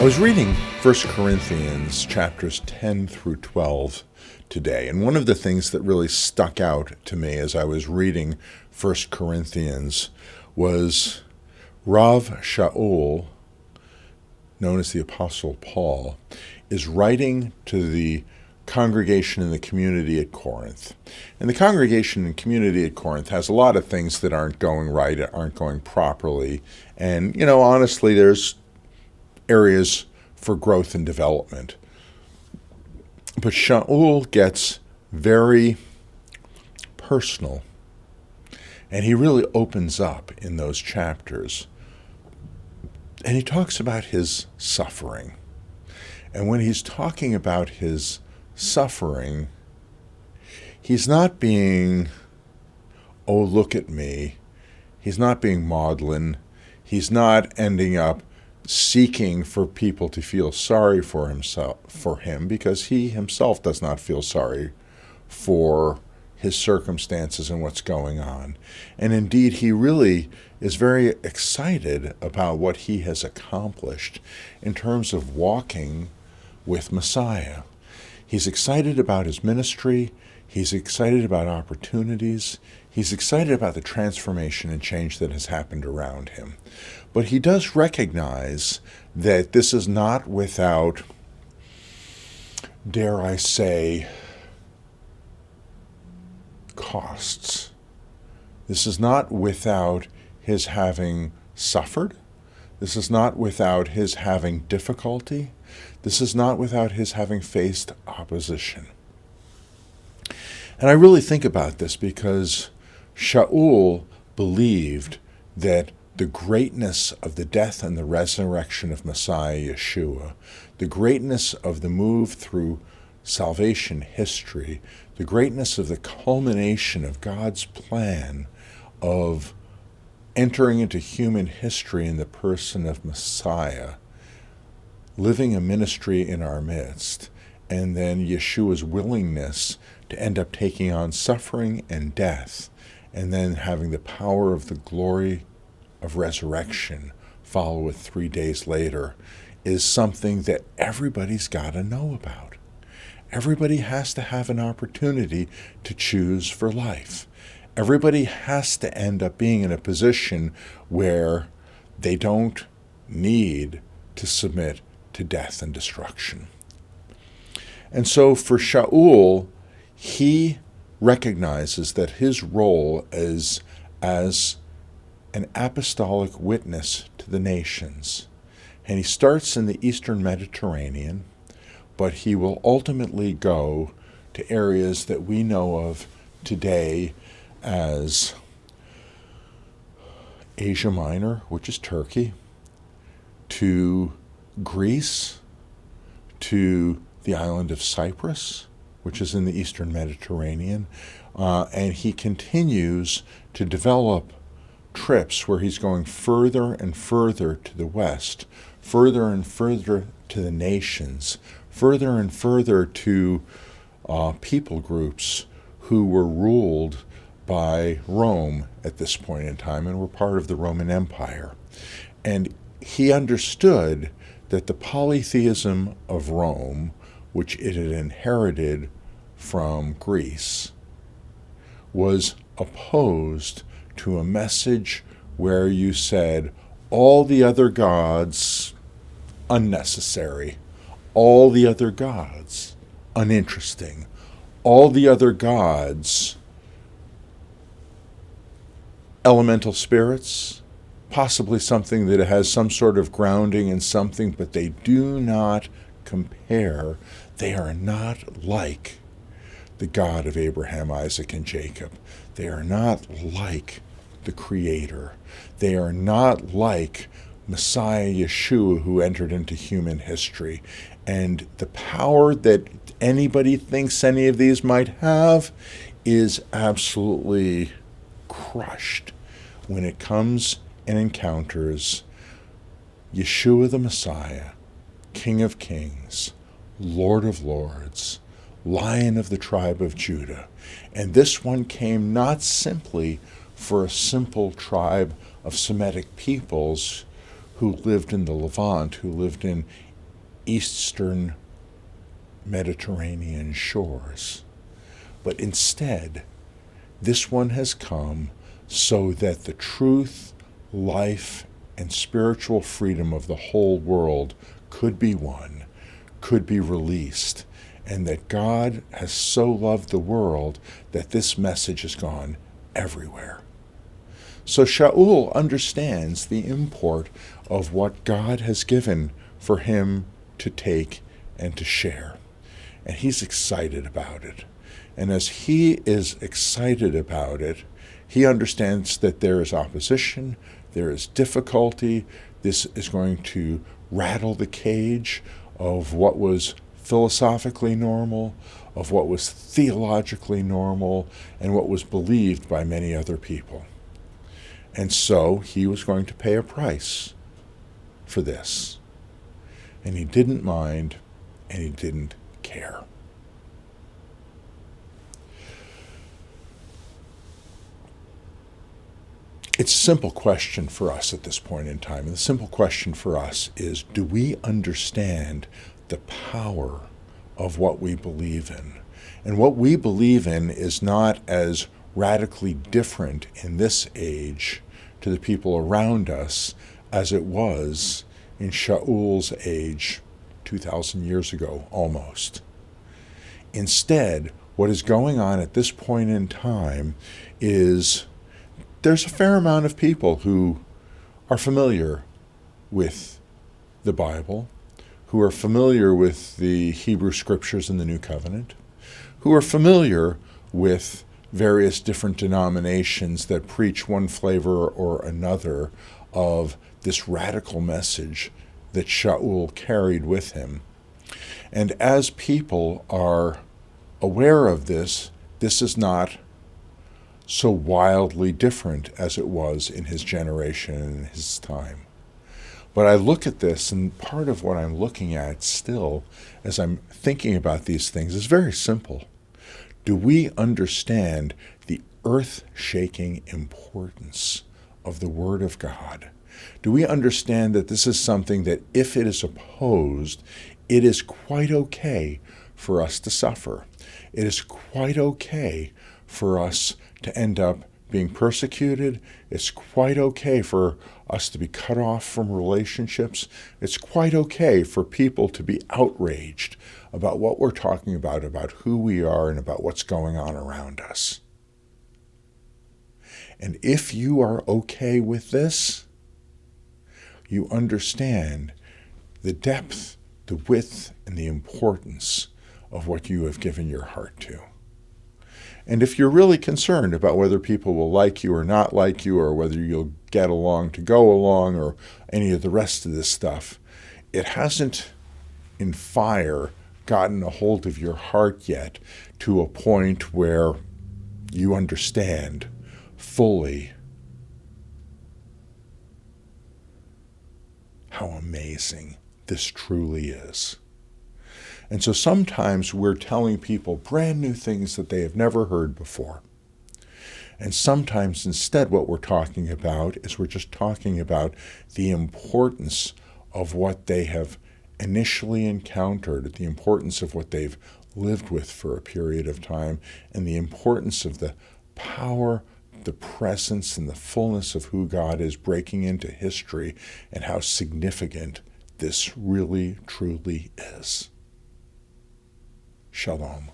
I was reading 1 Corinthians chapters 10 through 12 today, and one of the things that really stuck out to me as I was reading 1 Corinthians was Rav Shaul, known as the Apostle Paul, is writing to the congregation and the community at Corinth. And the congregation and community at Corinth has a lot of things that aren't going right, aren't going properly, and, honestly, there's areas for growth and development. But Shaul gets very personal, and he really opens up in those chapters. And he talks about his suffering. And when he's talking about his suffering, he's not being, oh, look at me. He's not being maudlin. He's not ending up seeking for people to feel sorry for him, because he himself does not feel sorry for his circumstances and what's going on. And indeed, he really is very excited about what he has accomplished in terms of walking with Messiah. He's excited about his ministry. He's excited about opportunities. He's excited about the transformation and change that has happened around him. But he does recognize that this is not without, dare I say, costs. This is not without his having suffered. This is not without his having difficulty. This is not without his having faced opposition. And I really think about this because Shaul believed that the greatness of the death and the resurrection of Messiah Yeshua, the greatness of the move through salvation history, the greatness of the culmination of God's plan of entering into human history in the person of Messiah, living a ministry in our midst, and then Yeshua's willingness to end up taking on suffering and death, and then having the power of the glory of resurrection follow it 3 days later, is something that everybody's got to know about. Everybody has to have an opportunity to choose for life. Everybody has to end up being in a position where they don't need to submit to death and destruction. And so for Shaul, he recognizes that his role is as an apostolic witness to the nations. And he starts in the Eastern Mediterranean, but he will ultimately go to areas that we know of today as Asia Minor, which is Turkey, to Greece, to the island of Cyprus, which is in the Eastern Mediterranean, and he continues to develop trips where he's going further and further to the west, further and further to the nations, further and further to people groups who were ruled by Rome at this point in time and were part of the Roman Empire. And he understood that the polytheism of Rome, which it had inherited from Greece, was opposed to a message where you said all the other gods unnecessary, all the other gods uninteresting, all the other gods elemental spirits, possibly something that has some sort of grounding in something, but they do not compare. They are not like the God of Abraham, Isaac, and Jacob. They are not like the Creator. They are not like Messiah Yeshua, who entered into human history. And the power that anybody thinks any of these might have is absolutely crushed when it comes and encounters Yeshua the Messiah, King of Kings, Lord of Lords, Lion of the tribe of Judah. And this one came not simply for a simple tribe of Semitic peoples who lived in the Levant, who lived in eastern Mediterranean shores. But instead, this one has come so that the truth, life, and spiritual freedom of the whole world could be won, could be released, and that God has so loved the world that this message has gone everywhere. So Shaul understands the import of what God has given for him to take and to share. And he's excited about it. And as he is excited about it, he understands that there is opposition, there is difficulty. This is going to rattle the cage of what was philosophically normal, of what was theologically normal, and what was believed by many other people. And so he was going to pay a price for this. And he didn't mind, and he didn't care. It's a simple question for us at this point in time. And the simple question for us is, do we understand the power of what we believe in? And what we believe in is not as radically different in this age to the people around us as it was in Shaul's age 2,000 years ago, almost. Instead, what is going on at this point in time is there's a fair amount of people who are familiar with the Bible, who are familiar with the Hebrew Scriptures in the New Covenant, who are familiar with various different denominations that preach one flavor or another of this radical message that Shaul carried with him. And as people are aware of this, this is not so wildly different as it was in his generation and in his time. But I look at this, and part of what I'm looking at still as I'm thinking about these things is very simple. Do we understand the earth-shaking importance of the Word of God? Do we understand that this is something that if it is opposed, it is quite okay for us to suffer? It is quite okay for us to end up being persecuted. It's quite okay for us to be cut off from relationships. It's quite okay for people to be outraged about what we're talking about who we are, and about what's going on around us. And if you are okay with this, you understand the depth, the width, and the importance of what you have given your heart to. And if you're really concerned about whether people will like you or not like you, or whether you'll get along to go along, or any of the rest of this stuff, it hasn't in fire gotten a hold of your heart yet to a point where you understand fully how amazing this truly is. And so sometimes we're telling people brand new things that they have never heard before. And sometimes instead what we're talking about is we're just talking about the importance of what they have initially encountered, the importance of what they've lived with for a period of time, and the importance of the power, the presence, and the fullness of who God is breaking into history, and how significant this really, truly is. Shalom.